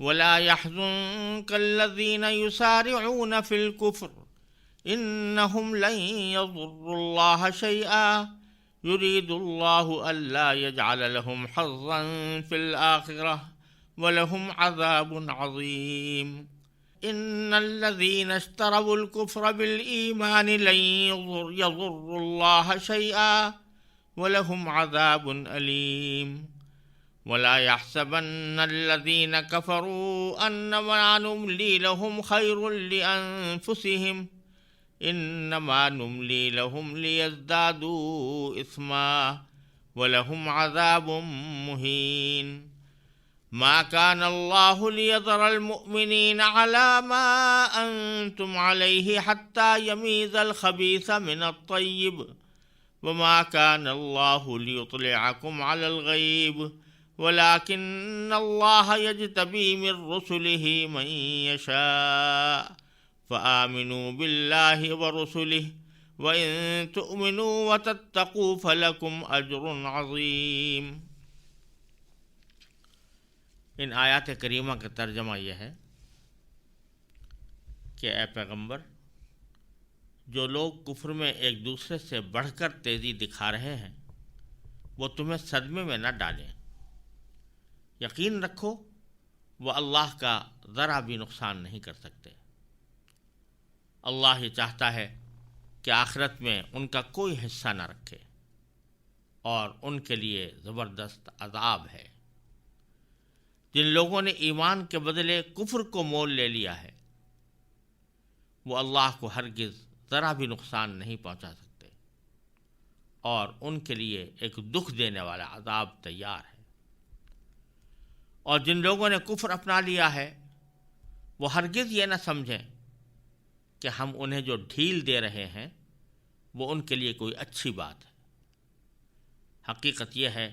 ولا يحزنك الذين يسارعون في الكفر إنهم لن يضروا الله شيئا يريد الله ألا يجعل لهم حظا في الآخرة ولهم عذاب عظيم إن الذين اشتروا الكفر بالإيمان لن يضروا الله شيئا ولهم عذاب أليم ولا يحسبن الذين كفروا أنما نملي لهم خير لأنفسهم إنما نملي لهم ليزدادوا إثما ولهم عذاب مهين ما كان الله ليذر المؤمنين على ما أنتم عليه حتى يميز الخبيث من الطيب وما كان الله ليطلعكم على الغيب ولكن الله يجتبي من رسله من يشاء فآمنوا بالله ورسله وإن تؤمنوا وتتقوا فلكم أجر عظيم۔ ان آیات کریمہ کا ترجمہ یہ ہے کہ اے پیغمبر، جو لوگ کفر میں ایک دوسرے سے بڑھ کر تیزی دکھا رہے ہیں وہ تمہیں صدمے میں نہ ڈالیں۔ یقین رکھو وہ اللہ کا ذرا بھی نقصان نہیں کر سکتے۔ اللہ یہ چاہتا ہے کہ آخرت میں ان کا کوئی حصہ نہ رکھے اور ان کے لیے زبردست عذاب ہے۔ جن لوگوں نے ایمان کے بدلے کفر کو مول لے لیا ہے وہ اللہ کو ہرگز ذرا بھی نقصان نہیں پہنچا سکتے اور ان کے لیے ایک دکھ دینے والا عذاب تیار ہے۔ اور جن لوگوں نے کفر اپنا لیا ہے وہ ہرگز یہ نہ سمجھیں کہ ہم انہیں جو ڈھیل دے رہے ہیں وہ ان کے لیے کوئی اچھی بات ہے۔ حقیقت یہ ہے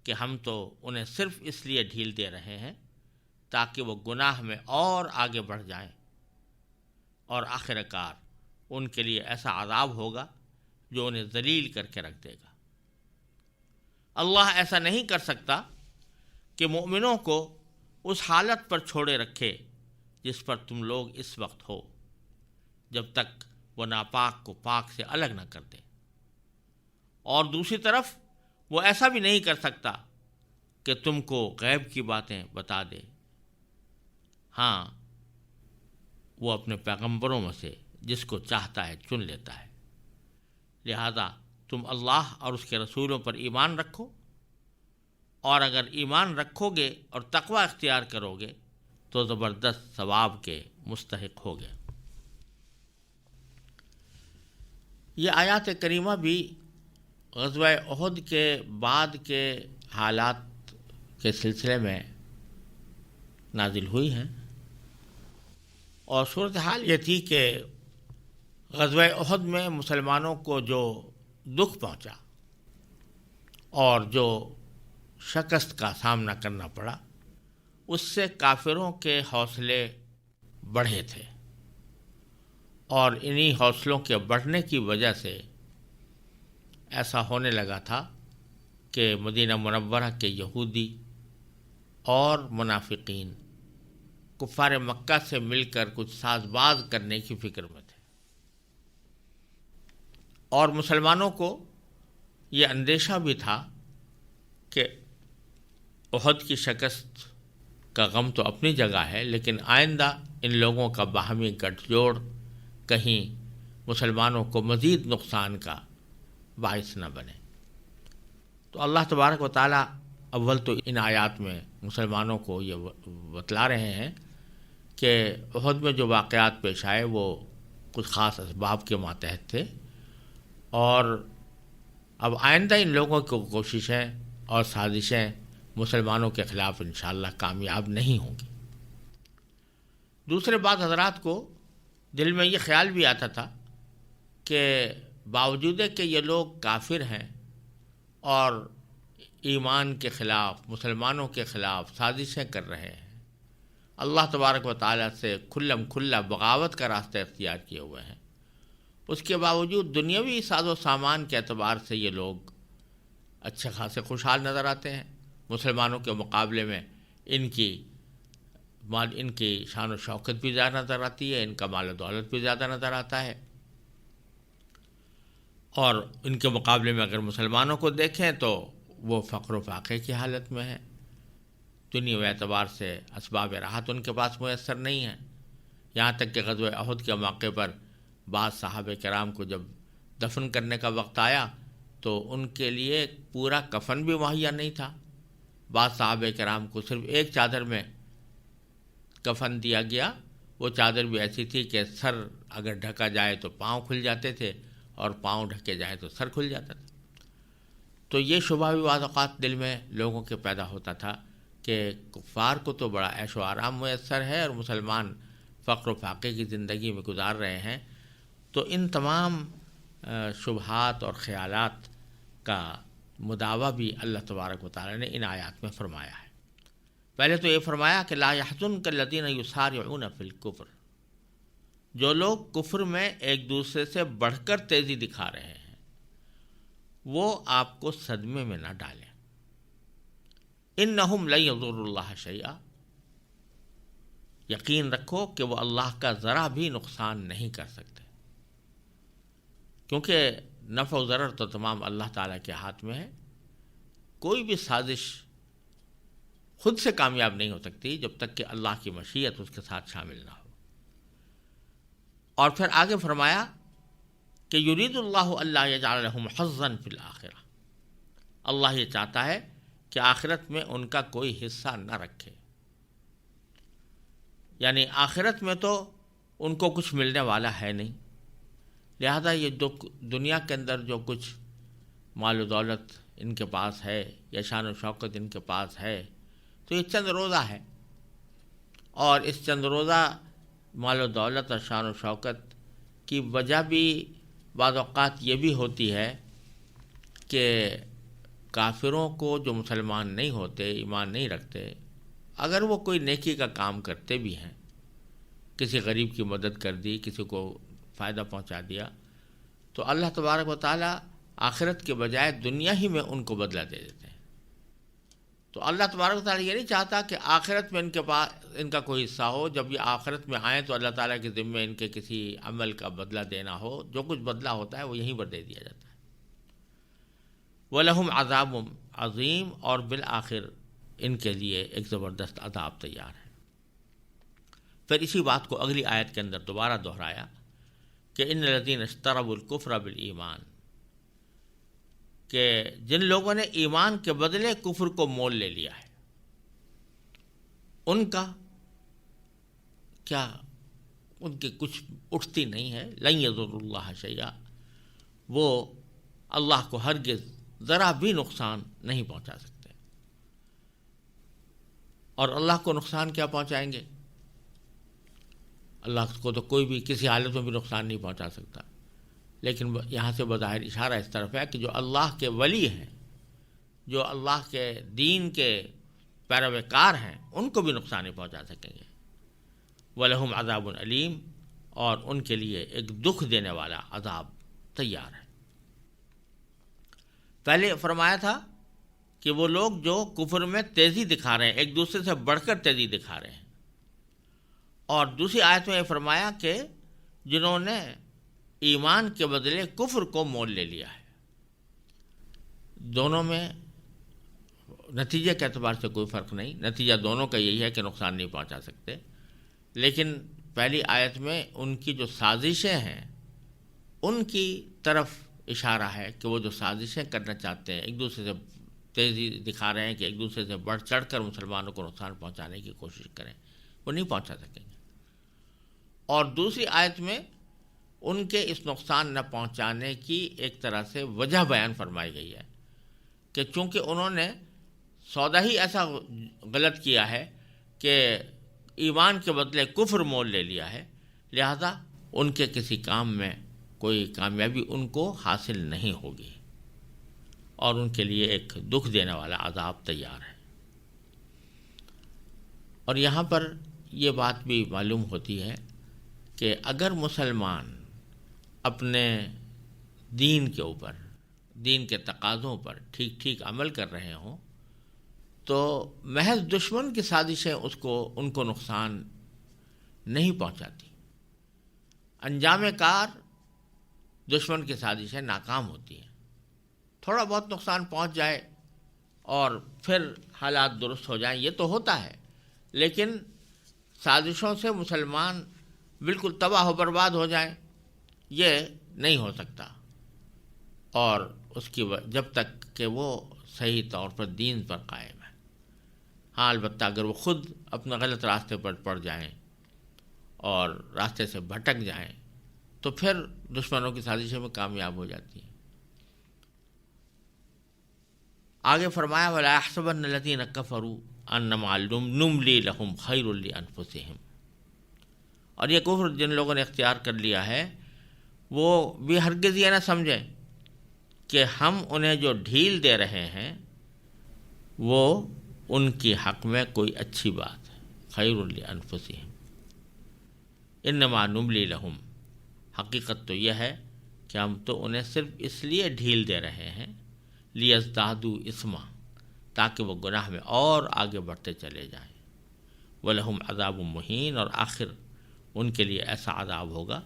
کہ ہم تو انہیں صرف اس لیے ڈھیل دے رہے ہیں تاکہ وہ گناہ میں اور آگے بڑھ جائیں، اور آخر کار ان کے لیے ایسا عذاب ہوگا جو انہیں ذلیل کر کے رکھ دے گا۔ اللہ ایسا نہیں کر سکتا کہ مومنوں کو اس حالت پر چھوڑے رکھے جس پر تم لوگ اس وقت ہو، جب تک وہ ناپاک کو پاک سے الگ نہ کر دے، اور دوسری طرف وہ ایسا بھی نہیں کر سکتا کہ تم کو غیب کی باتیں بتا دے۔ ہاں، وہ اپنے پیغمبروں میں سے جس کو چاہتا ہے چن لیتا ہے۔ لہذا تم اللہ اور اس کے رسولوں پر ایمان رکھو، اور اگر ایمان رکھو گے اور تقوی اختیار کرو گے تو زبردست ثواب کے مستحق ہوگے۔ یہ آیات کریمہ بھی غزوہ احد کے بعد کے حالات کے سلسلے میں نازل ہوئی ہیں، اور صورتحال یہ تھی کہ غزوہ احد میں مسلمانوں کو جو دکھ پہنچا اور جو شکست کا سامنا کرنا پڑا اس سے کافروں کے حوصلے بڑھے تھے، اور انہی حوصلوں کے بڑھنے کی وجہ سے ایسا ہونے لگا تھا کہ مدینہ منورہ کے یہودی اور منافقین کفار مکہ سے مل کر کچھ ساز باز کرنے کی فکر میں تھے، اور مسلمانوں کو یہ اندیشہ بھی تھا کہ احد کی شکست کا غم تو اپنی جگہ ہے، لیکن آئندہ ان لوگوں کا باہمی گٹھ جوڑ کہیں مسلمانوں کو مزید نقصان کا باعث نہ بنے۔ تو اللہ تبارک و تعالیٰ اول تو ان آیات میں مسلمانوں کو یہ بتلا رہے ہیں کہ احد میں جو واقعات پیش آئے وہ کچھ خاص اسباب کے ماتحت تھے، اور اب آئندہ ان لوگوں کی کوششیں اور سازشیں مسلمانوں کے خلاف انشاءاللہ کامیاب نہیں ہوں گی۔ دوسرے بات، حضرات کو دل میں یہ خیال بھی آتا تھا کہ باوجود کہ یہ لوگ کافر ہیں اور ایمان کے خلاف، مسلمانوں کے خلاف سازشیں کر رہے ہیں، اللہ تبارک و تعالیٰ سے کھلم کھلا بغاوت کا راستہ اختیار کیے ہوئے ہیں، اس کے باوجود دنیاوی ساز و سامان کے اعتبار سے یہ لوگ اچھے خاصے خوشحال نظر آتے ہیں۔ مسلمانوں کے مقابلے میں ان کی مال ان کی شان و شوکت بھی زیادہ نظر آتی ہے، ان کا مال و دولت بھی زیادہ نظر آتا ہے، اور ان کے مقابلے میں اگر مسلمانوں کو دیکھیں تو وہ فقر و فاقے کی حالت میں ہے، دنیاوی اعتبار سے اسباب راحت ان کے پاس میسر نہیں ہیں، یہاں تک کہ غزوہ احد کے موقع پر بعض صحابہ کرام کو جب دفن کرنے کا وقت آیا تو ان کے لیے پورا کفن بھی مہیا نہیں تھا، بعض صحابہ کرام کو صرف ایک چادر میں کفن دیا گیا، وہ چادر بھی ایسی تھی کہ سر اگر ڈھکا جائے تو پاؤں کھل جاتے تھے اور پاؤں ڈھکے جائے تو سر کھل جاتا تھا۔ تو یہ شبہ بھی بعض اوقات دل میں لوگوں کے پیدا ہوتا تھا کہ کفار کو تو بڑا عیش و آرام میسر ہے اور مسلمان فقر و فاقے کی زندگی میں گزار رہے ہیں۔ تو ان تمام شبہات اور خیالات کا مداوع بھی اللہ تبارک و تعالی نے ان آیات میں فرمایا ہے۔ پہلے تو یہ فرمایا کہ لا يحزنك الذين يسارعون في الكفر، جو لوگ کفر میں ایک دوسرے سے بڑھ کر تیزی دکھا رہے ہیں وہ آپ کو صدمے میں نہ ڈالیں۔ انہم لن یضروا اللہ شیئا، یقین رکھو کہ وہ اللہ کا ذرا بھی نقصان نہیں کر سکتے، کیونکہ نفع و ضرر تو تمام اللہ تعالیٰ کے ہاتھ میں ہے۔ کوئی بھی سازش خود سے کامیاب نہیں ہو سکتی جب تک کہ اللہ کی مشیت اس کے ساتھ شامل نہ ہو۔ اور پھر آگے فرمایا کہ یرید اللہ الا یجعل لهم حظا فی الآخرہ، اللہ یہ چاہتا ہے کہ آخرت میں ان کا کوئی حصہ نہ رکھے، یعنی آخرت میں تو ان کو کچھ ملنے والا ہے نہیں، لہذا یہ دنیا کے اندر جو کچھ مال و دولت ان کے پاس ہے یا شان و شوکت ان کے پاس ہے تو یہ چند روزہ ہے، اور اس چند روزہ مال و دولت اور شان و شوکت کی وجہ بھی بعض اوقات یہ بھی ہوتی ہے کہ کافروں کو جو مسلمان نہیں ہوتے، ایمان نہیں رکھتے، اگر وہ کوئی نیکی کا کام کرتے بھی ہیں، کسی غریب کی مدد کر دی، کسی کو فائدہ پہنچا دیا، تو اللہ تبارک و تعالیٰ آخرت کے بجائے دنیا ہی میں ان کو بدلہ دے دیتے ہیں۔ تو اللہ تبارک و تعالیٰ یہ نہیں چاہتا کہ آخرت میں ان کے پاس ان کا کوئی حصہ ہو، جب یہ آخرت میں آئیں تو اللہ تعالیٰ کے ذمے ان کے کسی عمل کا بدلہ دینا ہو، جو کچھ بدلہ ہوتا ہے وہ یہیں پر دے دیا جاتا ہے۔ وَلَهُمْ عَذَابٌ عظیم، اور بالآخر ان کے لیے ایک زبردست عذاب تیار ہے۔ پھر اسی بات کو اگلی آیت کے اندر دوبارہ دہرایا کہ ان الذین اشتروا الکفر بالایمان، کہ جن لوگوں نے ایمان کے بدلے کفر کو مول لے لیا ہے، ان کا کیا، ان کی کچھ اٹھتی نہیں ہے، لن یضروا اللہ شیئا، وہ اللہ کو ہرگز ذرا بھی نقصان نہیں پہنچا سکتے۔ اور اللہ کو نقصان کیا پہنچائیں گے؟ اللہ کو تو کوئی بھی کسی حالت میں بھی نقصان نہیں پہنچا سکتا، لیکن یہاں سے بظاہر اشارہ اس طرف ہے کہ جو اللہ کے ولی ہیں، جو اللہ کے دین کے پیروکار ہیں، ان کو بھی نقصان نہیں پہنچا سکیں گے۔ وَلَهُمْ عَذَابٌ علیم، اور ان کے لیے ایک دکھ دینے والا عذاب تیار ہے۔ پہلے فرمایا تھا کہ وہ لوگ جو کفر میں تیزی دکھا رہے ہیں، ایک دوسرے سے بڑھ کر تیزی دکھا رہے ہیں، اور دوسری آیت میں یہ فرمایا کہ جنہوں نے ایمان کے بدلے کفر کو مول لے لیا ہے۔ دونوں میں نتیجے کے اعتبار سے کوئی فرق نہیں، نتیجہ دونوں کا یہی ہے کہ نقصان نہیں پہنچا سکتے، لیکن پہلی آیت میں ان کی جو سازشیں ہیں ان کی طرف اشارہ ہے کہ وہ جو سازشیں کرنا چاہتے ہیں، ایک دوسرے سے تیزی دکھا رہے ہیں کہ ایک دوسرے سے بڑھ چڑھ کر مسلمانوں کو نقصان پہنچانے کی کوشش کریں، وہ نہیں پہنچا سکیں گے۔ اور دوسری آیت میں ان کے اس نقصان نہ پہنچانے کی ایک طرح سے وجہ بیان فرمائی گئی ہے کہ چونکہ انہوں نے سودا ہی ایسا غلط کیا ہے کہ ایمان کے بدلے کفر مول لے لیا ہے، لہذا ان کے کسی کام میں کوئی کامیابی ان کو حاصل نہیں ہوگی، اور ان کے لیے ایک دکھ دینے والا عذاب تیار ہے۔ اور یہاں پر یہ بات بھی معلوم ہوتی ہے کہ اگر مسلمان اپنے دین کے اوپر، دین کے تقاضوں پر ٹھیک ٹھیک عمل کر رہے ہوں تو محض دشمن کی سازشیں ان کو نقصان نہیں پہنچاتی. انجام کار دشمن کی سازشیں ناکام ہوتی ہیں. تھوڑا بہت نقصان پہنچ جائے اور پھر حالات درست ہو جائیں یہ تو ہوتا ہے، لیکن سازشوں سے مسلمان بالکل تباہ و برباد ہو جائیں یہ نہیں ہو سکتا. اور اس کی جب تک کہ وہ صحیح طور پر دین پر قائم ہے. ہاں البتہ اگر وہ خود اپنے غلط راستے پر پڑ جائیں اور راستے سے بھٹک جائیں تو پھر دشمنوں کی سازشوں میں کامیاب ہو جاتی ہیں. آگے فرمایا وَلَا يَحْسَبَنَّ الَّذِينَ كَفَرُوا أَنَّمَا نُمْلِي لَهُمْ خَيْرٌ لِأَنفُسِهِمْ. اور یہ کفر جن لوگوں نے اختیار کر لیا ہے وہ بھی ہرگز یہ نہ سمجھیں کہ ہم انہیں جو ڈھیل دے رہے ہیں وہ ان کی حق میں کوئی اچھی بات ہے. خیر لانفسہم انما نملی لہم. حقیقت تو یہ ہے کہ ہم تو انہیں صرف اس لیے ڈھیل دے رہے ہیں لیزدادوا اثما، تاکہ وہ گناہ میں اور آگے بڑھتے چلے جائیں. ولہم عذاب مہین، اور آخر ان کے لیے ایسا عذاب ہوگا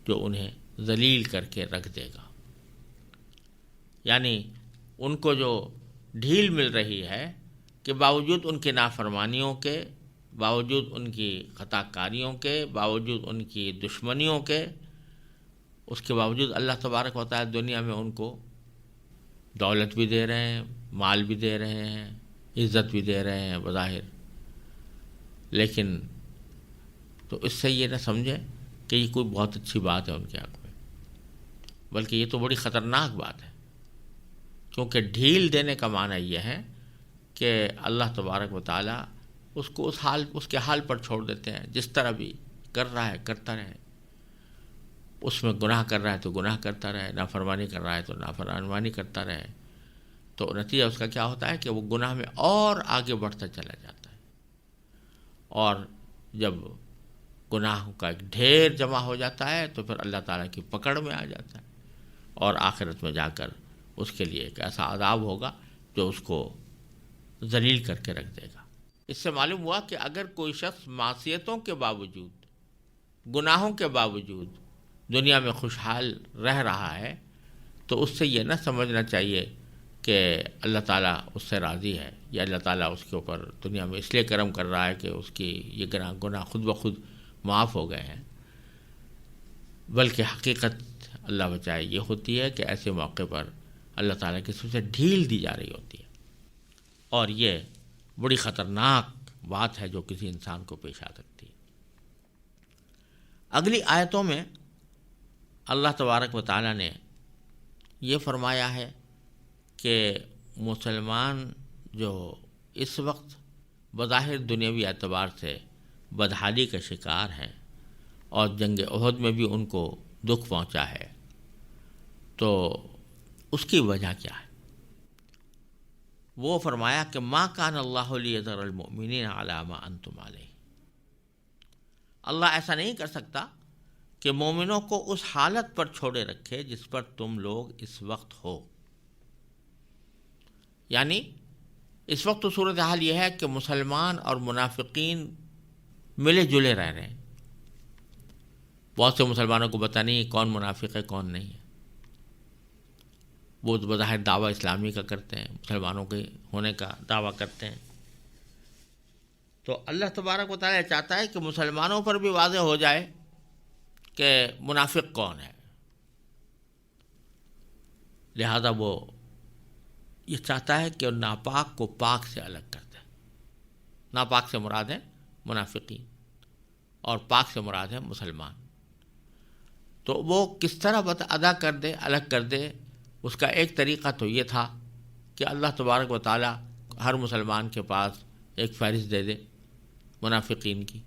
جو انہیں ذلیل کر کے رکھ دے گا. یعنی ان کو جو ڈھیل مل رہی ہے کہ باوجود ان کی نافرمانیوں کے، باوجود ان کی خطا کاریوں کے، باوجود ان کی دشمنیوں کے، اس کے باوجود اللہ تبارک و تعالی دنیا میں ان کو دولت بھی دے رہے ہیں، مال بھی دے رہے ہیں، عزت بھی دے رہے ہیں بظاہر. لیکن تو اس سے یہ نہ سمجھیں کہ یہ کوئی بہت اچھی بات ہے ان کے حق میں، بلکہ یہ تو بڑی خطرناک بات ہے. کیونکہ ڈھیل دینے کا معنی یہ ہے کہ اللہ تبارک و تعالیٰ اس کو اس کے حال پر چھوڑ دیتے ہیں. جس طرح بھی کر رہا ہے کرتا رہے، اس میں گناہ کر رہا ہے تو گناہ کرتا رہے، نافرمانی کر رہا ہے تو نافرمانی کرتا رہے. تو نتیجہ اس کا کیا ہوتا ہے کہ وہ گناہ میں اور آگے بڑھتا چلا جاتا ہے، اور جب گناہ کا ایک ڈھیر جمع ہو جاتا ہے تو پھر اللہ تعالیٰ کی پکڑ میں آ جاتا ہے، اور آخرت میں جا کر اس کے لیے ایک ایسا عذاب ہوگا جو اس کو ذلیل کر کے رکھ دے گا. اس سے معلوم ہوا کہ اگر کوئی شخص معصیتوں کے باوجود، گناہوں کے باوجود دنیا میں خوشحال رہ رہا ہے تو اس سے یہ نہ سمجھنا چاہیے کہ اللہ تعالیٰ اس سے راضی ہے، یا اللہ تعالیٰ اس کے اوپر دنیا میں اس لیے کرم کر رہا ہے کہ اس کی یہ گناہ خود بخود معاف ہو گئے ہیں. بلکہ حقیقت اللہ بچائے یہ ہوتی ہے کہ ایسے موقع پر اللہ تعالیٰ کی طرف سے ڈھیل دی جا رہی ہوتی ہے، اور یہ بڑی خطرناک بات ہے جو کسی انسان کو پیش آ سکتی ہے. اگلی آیتوں میں اللہ تبارک و تعالیٰ نے یہ فرمایا ہے کہ مسلمان جو اس وقت بظاہر دنیاوی اعتبار سے بدحالی کا شکار ہیں اور جنگ احد میں بھی ان کو دکھ پہنچا ہے، تو اس کی وجہ کیا ہے؟ وہ فرمایا کہ ما کان اللہ لیذر المؤمنین علی ما انتم علیہ. اللہ ایسا نہیں کر سکتا کہ مومنوں کو اس حالت پر چھوڑے رکھے جس پر تم لوگ اس وقت ہو. یعنی اس وقت تو صورتحال یہ ہے کہ مسلمان اور منافقین ملے جلے رہ رہے ہیں. بہت سے مسلمانوں کو پتہ نہیں کون منافق ہے کون نہیں ہے. وہ بظاہر دعویٰ اسلامی کا کرتے ہیں، مسلمانوں کے ہونے کا دعویٰ کرتے ہیں. تو اللہ تبارک و تعالیٰ چاہتا ہے کہ مسلمانوں پر بھی واضح ہو جائے کہ منافق کون ہے. لہذا وہ یہ چاہتا ہے کہ ناپاک کو پاک سے الگ کر دے. ناپاک سے مراد ہے منافقین اور پاک سے مراد ہے مسلمان. تو وہ کس طرح ادا کر دے، الگ کر دے، اس کا ایک طریقہ تو یہ تھا کہ اللہ تبارک و تعالیٰ ہر مسلمان کے پاس ایک فہرست دے دے منافقین کی،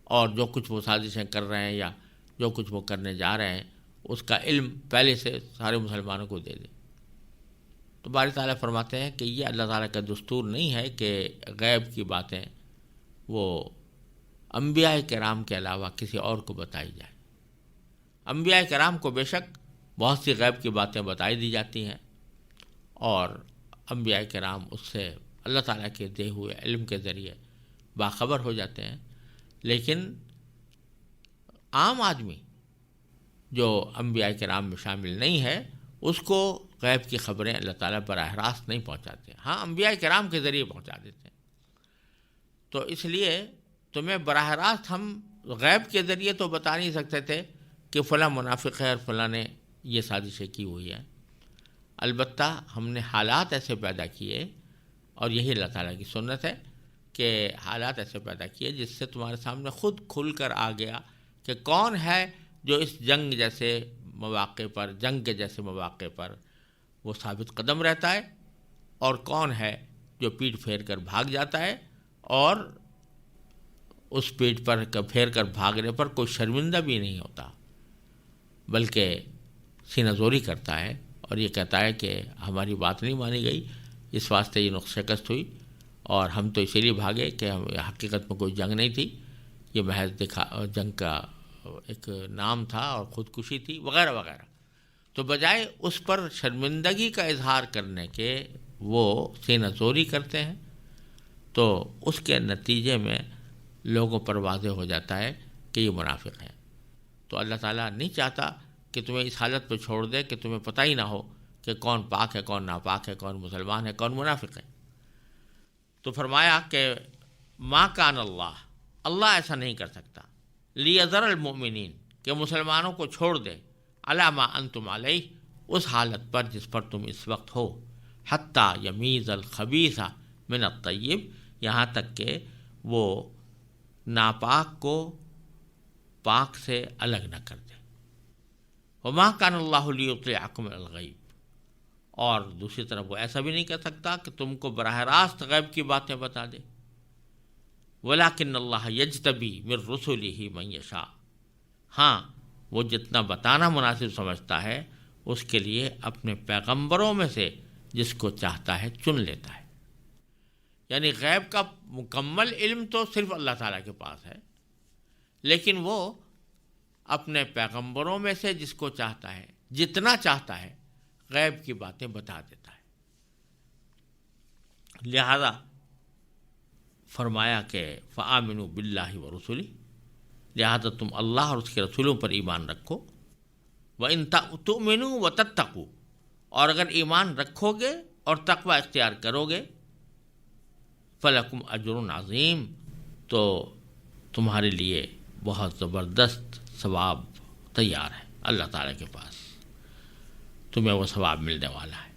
اور جو کچھ وہ سازشیں کر رہے ہیں یا جو کچھ وہ کرنے جا رہے ہیں اس کا علم پہلے سے سارے مسلمانوں کو دے دے. تو باری تعالیٰ فرماتے ہیں کہ یہ اللہ تعالیٰ کا دستور نہیں ہے کہ غیب کی باتیں وہ انبیاء کرام کے علاوہ کسی اور کو بتائی جائے. انبیاء کرام کو بے شک بہت سی غیب کی باتیں بتائی دی جاتی ہیں، اور انبیاء کرام اس سے اللہ تعالیٰ کے دے ہوئے علم کے ذریعے باخبر ہو جاتے ہیں، لیکن عام آدمی جو انبیاء کرام میں شامل نہیں ہے اس کو غیب کی خبریں اللہ تعالیٰ براہ راست نہیں پہنچاتے، ہاں انبیاء کرام کے ذریعے پہنچا دیتے ہیں۔ تو اس لیے تمہیں براہ راست ہم غیب کے ذریعے تو بتا نہیں سکتے تھے کہ فلاں منافق ہے اور فلاں نے یہ سازشیں کی ہوئی ہیں، البتہ ہم نے حالات ایسے پیدا کیے، اور یہی اللہ تعالیٰ کی سنت ہے کہ حالات ایسے پیدا کیے جس سے تمہارے سامنے خود کھل کر آ گیا کہ کون ہے جو اس جنگ جیسے مواقع پر، جنگ کے جیسے مواقع پر وہ ثابت قدم رہتا ہے، اور کون ہے جو پیٹھ پھیر کر بھاگ جاتا ہے، اور اس پیٹھ پر پھیر کر بھاگنے پر کوئی شرمندہ بھی نہیں ہوتا بلکہ سینہ زوری کرتا ہے اور یہ کہتا ہے کہ ہماری بات نہیں مانی گئی، اس واسطے یہ نقص شکست ہوئی، اور ہم تو اسی لیے بھاگے کہ حقیقت میں کوئی جنگ نہیں تھی، یہ محض جنگ کا ایک نام تھا اور خودکشی تھی وغیرہ وغیرہ۔ تو بجائے اس پر شرمندگی کا اظہار کرنے کے وہ سینہ زوری کرتے ہیں، تو اس کے نتیجے میں لوگوں پر واضح ہو جاتا ہے کہ یہ منافق ہیں۔ تو اللہ تعالیٰ نہیں چاہتا کہ تمہیں اس حالت پہ چھوڑ دے کہ تمہیں پتہ ہی نہ ہو کہ کون پاک ہے، کون ناپاک ہے، کون مسلمان ہے، کون منافق ہے۔ تو فرمایا کہ ما کان اللہ ایسا نہیں کر سکتا، لیذر المؤمنین کہ مسلمانوں کو چھوڑ دے، علی ما انتم علیہ اس حالت پر جس پر تم اس وقت ہو، حتی یمیز الخبیث من الطیب یہاں تک کہ وہ ناپاک کو پاک سے الگ نہ کر دے۔ وما کان اللہ لیطلعکم علی الغیب، اور دوسری طرف وہ ایسا بھی نہیں کر سکتا کہ تم کو براہ راست غیب کی باتیں بتا دے۔ ولیکن اللہ یجتبی من رسلہ من یشاء، ہاں وہ جتنا بتانا مناسب سمجھتا ہے اس کے لیے اپنے پیغمبروں میں سے جس کو چاہتا ہے چن لیتا ہے۔ یعنی غیب کا مکمل علم تو صرف اللہ تعالیٰ کے پاس ہے، لیکن وہ اپنے پیغمبروں میں سے جس کو چاہتا ہے، جتنا چاہتا ہے، غیب کی باتیں بتا دیتا ہے۔ لہذا فرمایا کہ فآمنوا باللہ ورسلہ، لہذا تم اللہ اور اس کے رسولوں پر ایمان رکھو، وإن تؤمنوا وتتقوا، اور اگر ایمان رکھو گے اور تقوی اختیار کرو گے، فلکم اجر عظیم، تو تمہارے لیے بہت زبردست ثواب تیار ہے اللہ تعالیٰ کے پاس، تمہیں وہ ثواب ملنے والا ہے۔